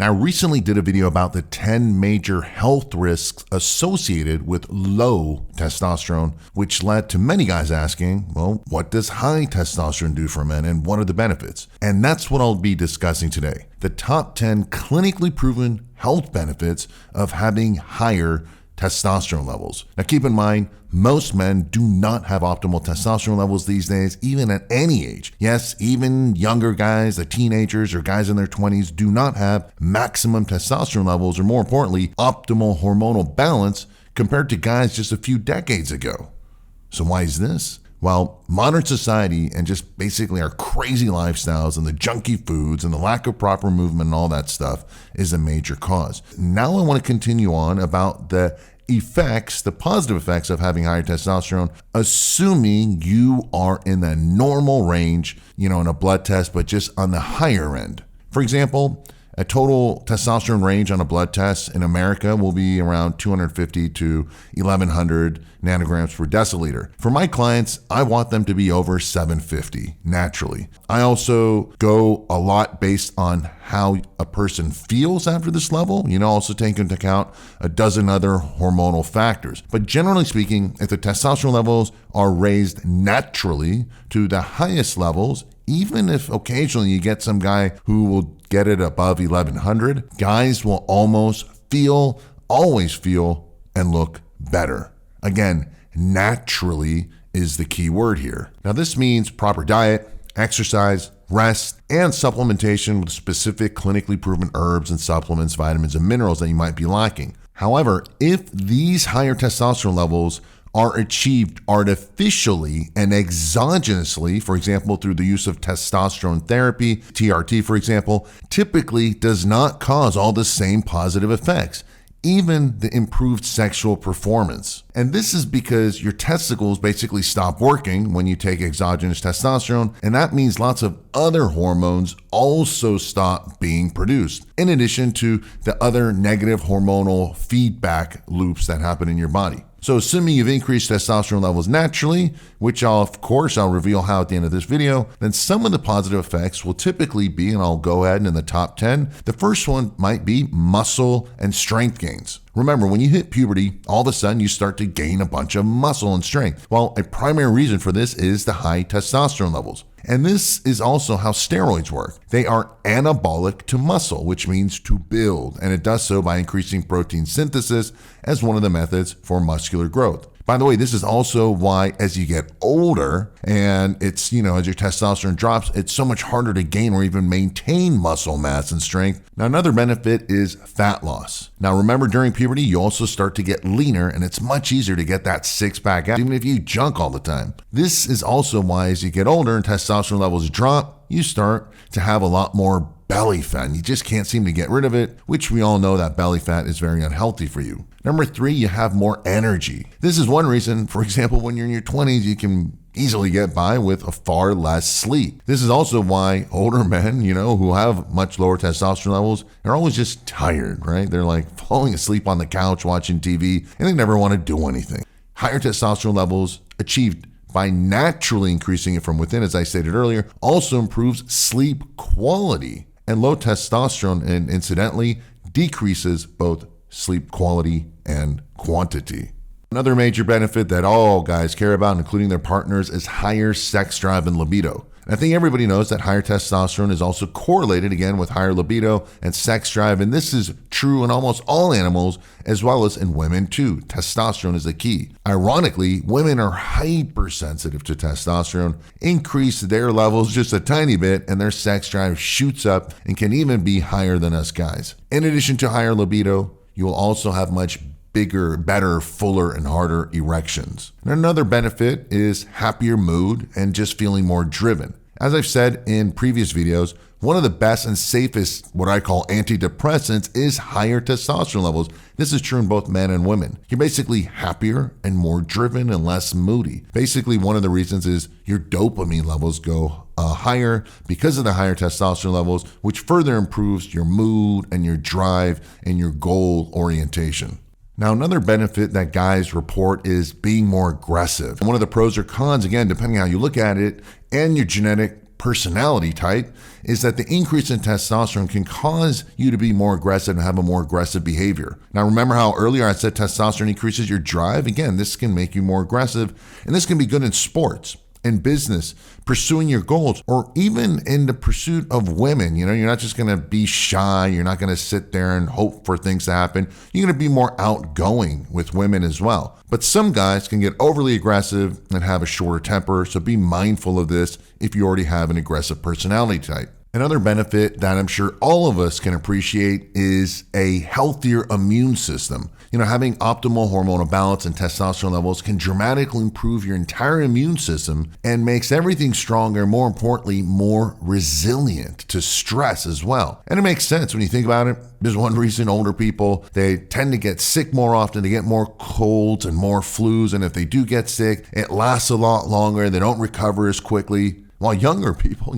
Now, I recently did a video about the 10 major health risks associated with low testosterone, which led to many guys asking, well, what does high testosterone do for men and what are the benefits? And that's what I'll be discussing today. The top 10 clinically proven health benefits of having higher testosterone levels. Now, keep in mind, most men do not have optimal testosterone levels these days, even at any age. Yes, even younger guys, the teenagers or guys in their 20s do not have maximum testosterone levels, or more importantly, optimal hormonal balance compared to guys just a few decades ago. So why is this? Well, modern society and just basically our crazy lifestyles and the junky foods and the lack of proper movement and all that stuff is a major cause. Now I want to continue on about the effects, the positive effects of having higher testosterone, assuming you are in the normal range, in a blood test, but just on the higher end. For example, a total testosterone range on a blood test in America will be around 250 to 1100 nanograms per deciliter. For my clients, I want them to be over 750 naturally. I also go a lot based on how a person feels after this level, also take into account a dozen other hormonal factors. But generally speaking, if the testosterone levels are raised naturally to the highest levels, even if occasionally you get some guy who will get it above 1100, guys will always feel and look better. Again, naturally is the key word here. Now, this means proper diet, exercise, rest, and supplementation with specific clinically proven herbs and supplements, vitamins, and minerals that you might be lacking. However, if these higher testosterone levels are achieved artificially and exogenously, for example, through the use of testosterone therapy, TRT, for example, typically does not cause all the same positive effects, even the improved sexual performance. And this is because your testicles basically stop working when you take exogenous testosterone, and that means lots of other hormones also stop being produced, in addition to the other negative hormonal feedback loops that happen in your body. So assuming you've increased testosterone levels naturally, which I'll reveal how at the end of this video, then some of the positive effects will typically be, and I'll go ahead and in the top 10, the first one might be muscle and strength gains. Remember, when you hit puberty, all of a sudden you start to gain a bunch of muscle and strength. Well, a primary reason for this is the high testosterone levels. And this is also how steroids work. They are anabolic to muscle, which means to build, and it does so by increasing protein synthesis as one of the methods for muscular growth. By the way, this is also why as you get older and it's, as your testosterone drops, it's so much harder to gain or even maintain muscle mass and strength. Now, another benefit is fat loss. Now, remember, during puberty, you also start to get leaner and it's much easier to get that six-pack out, even if you junk all the time. This is also why as you get older and testosterone levels drop, you start to have a lot more belly fat, and you just can't seem to get rid of it, which we all know that belly fat is very unhealthy for you. Number 3, you have more energy. This is one reason, for example, when you're in your 20s, you can easily get by with a far less sleep. This is also why older men, who have much lower testosterone levels, they're always just tired, right? They're like falling asleep on the couch watching TV, and they never want to do anything. Higher testosterone levels achieved by naturally increasing it from within, as I stated earlier, also improves sleep quality. And low testosterone, and incidentally, decreases both sleep quality and quantity. Another major benefit that all guys care about, including their partners, is higher sex drive and libido. And I think everybody knows that higher testosterone is also correlated, again, with higher libido and sex drive. And this is true in almost all animals, as well as in women too. Testosterone is the key. Ironically, women are hypersensitive to testosterone, increase their levels just a tiny bit, and their sex drive shoots up and can even be higher than us guys. In addition to higher libido, you will also have much bigger, better, fuller, and harder erections. And another benefit is happier mood and just feeling more driven. As I've said in previous videos, one of the best and safest, what I call antidepressants, is higher testosterone levels. This is true in both men and women. You're basically happier and more driven and less moody. Basically, one of the reasons is your dopamine levels go higher because of the higher testosterone levels, which further improves your mood and your drive and your goal orientation. Now, another benefit that guys report is being more aggressive. One of the pros or cons, again, depending on how you look at it, and your genetic personality type is that the increase in testosterone can cause you to be more aggressive and have a more aggressive behavior. Now, remember how earlier I said testosterone increases your drive? Again, this can make you more aggressive, and this can be good in sports, in business, pursuing your goals, or even in the pursuit of women. You're not just going to be shy. You're not going to sit there and hope for things to happen. You're going to be more outgoing with women as well. But some guys can get overly aggressive and have a shorter temper, so be mindful of this if you already have an aggressive personality type. Another benefit that I'm sure all of us can appreciate is a healthier immune system. Having optimal hormonal balance and testosterone levels can dramatically improve your entire immune system and makes everything stronger, more importantly, more resilient to stress as well. And it makes sense when you think about it. There's one reason older people, they tend to get sick more often, they get more colds and more flus, and if they do get sick, it lasts a lot longer, they don't recover as quickly. While younger people,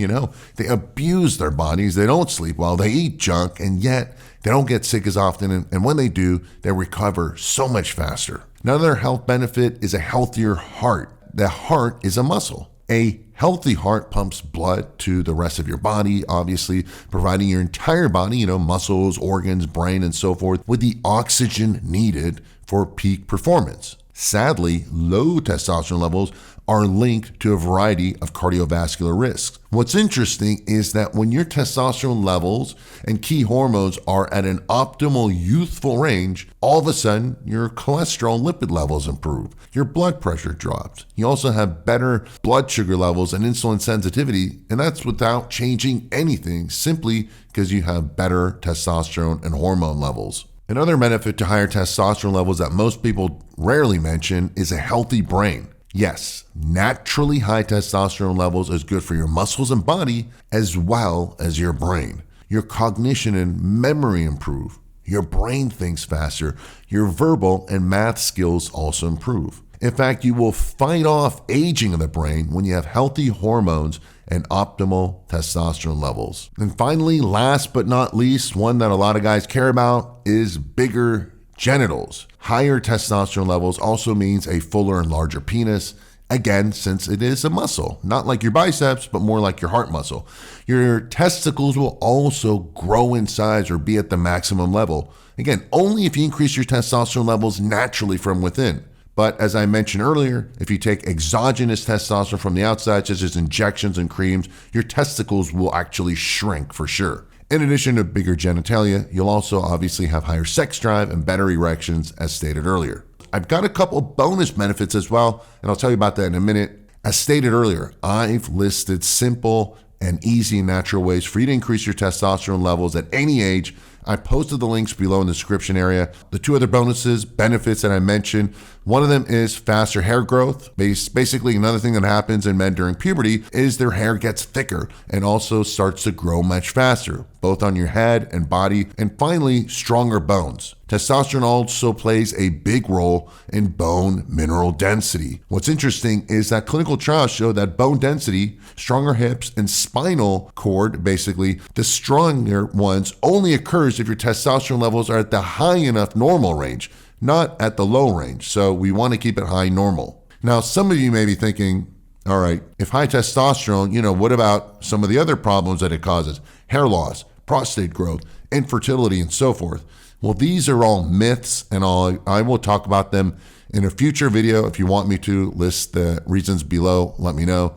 they abuse their bodies, they don't sleep well, they eat junk, and yet they don't get sick as often, and when they do, they recover so much faster. Another health benefit is a healthier heart. The heart is a muscle. A healthy heart pumps blood to the rest of your body, obviously providing your entire body, muscles, organs, brain, and so forth, with the oxygen needed for peak performance. Sadly, low testosterone levels are linked to a variety of cardiovascular risks. What's interesting is that when your testosterone levels and key hormones are at an optimal youthful range, all of a sudden your cholesterol and lipid levels improve. Your blood pressure drops. You also have better blood sugar levels and insulin sensitivity, and that's without changing anything, simply because you have better testosterone and hormone levels. Another benefit to higher testosterone levels that most people rarely mention is a healthy brain. Yes, naturally high testosterone levels is good for your muscles and body as well as your brain. Your cognition and memory improve. Your brain thinks faster. Your verbal and math skills also improve. In fact, you will fight off aging of the brain when you have healthy hormones and optimal testosterone levels. And finally, last but not least, one that a lot of guys care about is bigger genitals. Higher testosterone levels also means a fuller and larger penis. Again, since it is a muscle, not like your biceps, but more like your heart muscle. Your testicles will also grow in size or be at the maximum level. Again, only if you increase your testosterone levels naturally from within. But as I mentioned earlier, if you take exogenous testosterone from the outside, such as injections and creams, your testicles will actually shrink for sure. In addition to bigger genitalia, you'll also obviously have higher sex drive and better erections, as stated earlier. I've got a couple bonus benefits as well, and I'll tell you about that in a minute. As stated earlier, I've listed simple and easy and natural ways for you to increase your testosterone levels at any age. I posted the links below in the description area. The two other benefits that I mentioned, one of them is faster hair growth. Basically, another thing that happens in men during puberty is their hair gets thicker and also starts to grow much faster, both on your head and body. And finally, stronger bones. Testosterone also plays a big role in bone mineral density. What's interesting is that clinical trials show that bone density, stronger hips, and spinal cord, basically, the stronger ones only occurs if your testosterone levels are at the high enough normal range, not at the low range. So we want to keep it high normal. Now, some of you may be thinking, all right, if high testosterone, what about some of the other problems that it causes? Hair loss, prostate growth, infertility, and so forth. Well, these are all myths, and I will talk about them in a future video. If you want me to list the reasons below, let me know.